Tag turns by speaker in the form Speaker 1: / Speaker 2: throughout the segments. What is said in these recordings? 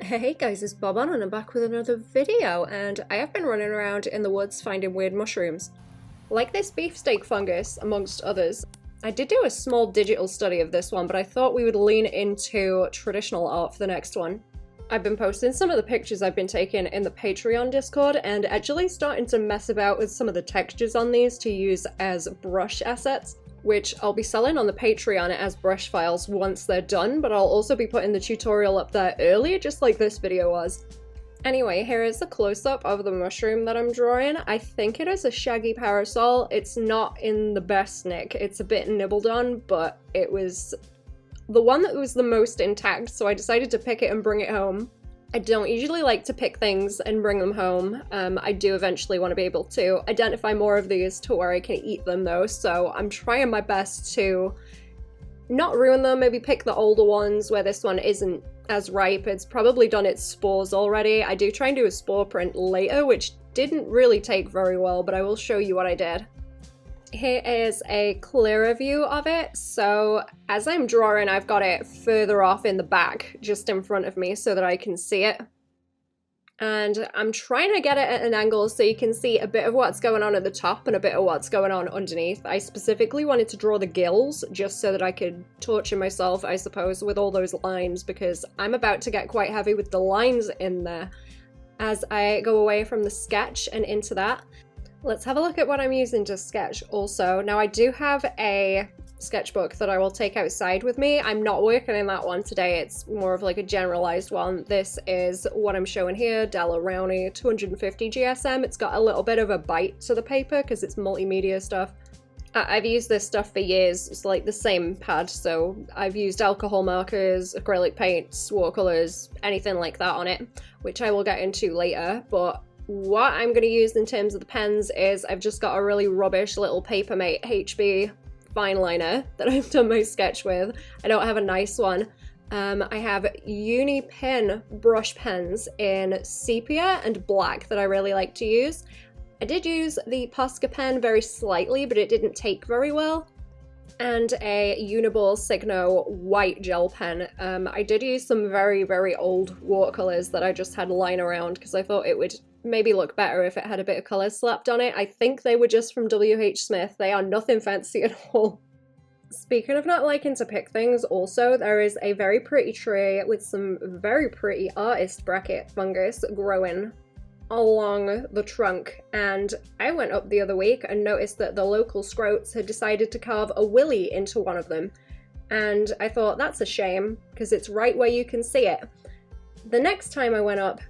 Speaker 1: Hey guys, it's Boban and I'm back with another video, and I have been running around in the woods finding weird mushrooms. Like this beefsteak fungus, amongst others. I did do a small digital study of this one, but I thought we would lean into traditional art for the next one. I've been posting some of the pictures I've been taking in the Patreon Discord and actually starting to mess about with some of the textures on these to use as brush assets, which I'll be selling on the Patreon as brush files once they're done, but I'll also be putting the tutorial up there early, just like this video was. Anyway, here is a close-up of the mushroom that I'm drawing. I think it is a shaggy parasol. It's not in the best nick. It's a bit nibbled on, but it was the one that was the most intact, so I decided to pick it and bring it home. I don't usually like to pick things and bring them home. I do eventually want to be able to identify more of these to where I can eat them though, so I'm trying my best to not ruin them, maybe pick the older ones where this one isn't as ripe. It's probably done its spores already. I do try and do a spore print later, which didn't really take very well, but I will show you what I did. Here is a clearer view of it. So as I'm drawing, I've got it further off in the back, just in front of me so that I can see it. And I'm trying to get it at an angle so you can see a bit of what's going on at the top and a bit of what's going on underneath. I specifically wanted to draw the gills just so that I could torture myself, I suppose, with all those lines, because I'm about to get quite heavy with the lines in there as I go away from the sketch and into that. Let's have a look at what I'm using to sketch also. Now I do have a sketchbook that I will take outside with me. I'm not working in that one today. It's more of like a generalized one. This is what I'm showing here, Della Rowney 250 GSM. It's got a little bit of a bite to the paper because it's multimedia stuff. I've used this stuff for years. It's like the same pad, so I've used alcohol markers, acrylic paints, watercolors, anything like that on it, which I will get into later. But what I'm going to use in terms of the pens is I've just got a really rubbish little Papermate HB fine liner that I've done my sketch with. I don't have a nice one. I have uni pen brush pens in sepia and black that I really like to use. I did use the Posca pen very slightly, but it didn't take very well. And a Uniball Signo white gel pen. I did use some very, very old watercolors that I just had lying around because I thought it would maybe look better if it had a bit of colour slapped on it. I think they were just from W.H. Smith. They are nothing fancy at all. Speaking of not liking to pick things, also, there is a very pretty tree with some very pretty artist bracket fungus growing along the trunk, and I went up the other week and noticed that the local scroats had decided to carve a willy into one of them, and I thought that's a shame because it's right where you can see it. The next time I went up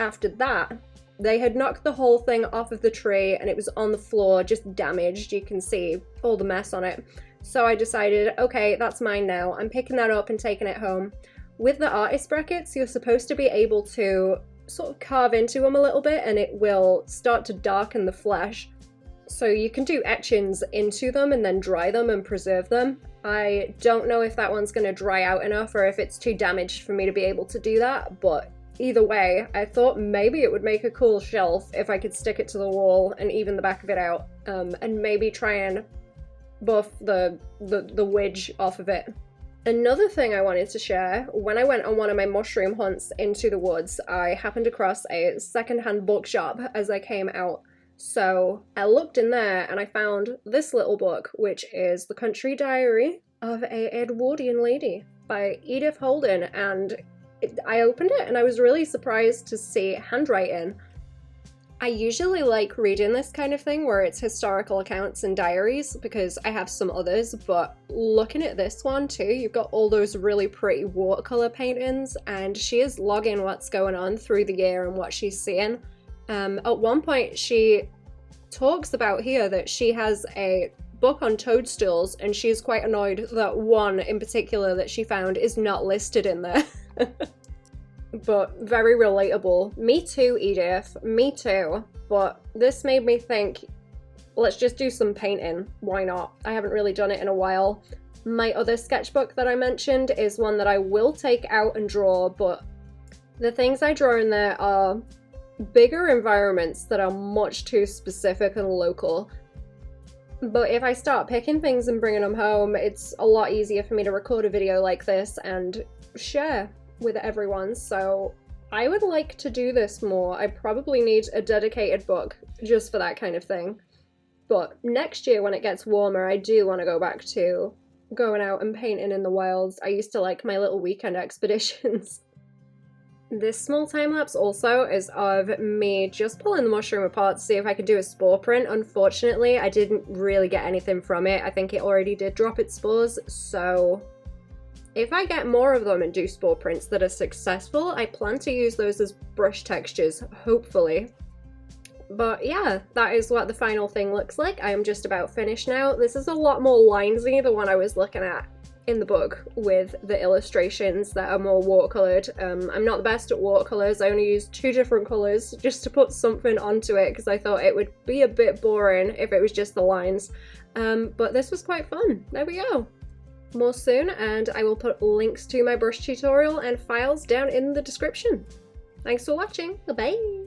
Speaker 1: after that, they had knocked the whole thing off of the tree and it was on the floor, just damaged. You can see all the mess on it. So I decided, okay, that's mine now. I'm picking that up and taking it home. With the artist brackets, you're supposed to be able to sort of carve into them a little bit and it will start to darken the flesh. So you can do etchings into them and then dry them and preserve them. I don't know if that one's going to dry out enough or if it's too damaged for me to be able to do that, but either way, I thought maybe it would make a cool shelf if I could stick it to the wall and even the back of it out, and maybe try and buff the wedge off of it. Another thing I wanted to share, when I went on one of my mushroom hunts into the woods, I happened across a secondhand bookshop as I came out. So I looked in there and I found this little book, which is The Country Diary of a Edwardian Lady by Edith Holden, and I opened it and I was really surprised to see handwriting. I usually like reading this kind of thing where it's historical accounts and diaries because I have some others, but looking at this one too, you've got all those really pretty watercolor paintings and she is logging what's going on through the year and what she's seeing. At one point she talks about here that she has a book on toadstools and she's quite annoyed that one in particular that she found is not listed in there. But very relatable. Me too, Edith. Me too. But this made me think, let's just do some painting. Why not? I haven't really done it in a while. My other sketchbook that I mentioned is one that I will take out and draw, but the things I draw in there are bigger environments that are much too specific and local. But if I start picking things and bringing them home, it's a lot easier for me to record a video like this and share with everyone, so I would like to do this more. I probably need a dedicated book just for that kind of thing. But next year when it gets warmer, I do want to go back to going out and painting in the wilds. I used to like my little weekend expeditions. This small time lapse also is of me just pulling the mushroom apart to see if I could do a spore print. Unfortunately, I didn't really get anything from it. I think it already did drop its spores, so if I get more of them and do spore prints that are successful, I plan to use those as brush textures, hopefully. But yeah, that is what the final thing looks like. I am just about finished now. This is a lot more linesy than what I was looking at in the book with the illustrations that are more watercolored. I'm not the best at watercolors. I only used 2 different colors just to put something onto it because I thought it would be a bit boring if it was just the lines. But this was quite fun. There we go. More soon, and I will put links to my brush tutorial and files down in the description. Thanks for watching. Bye!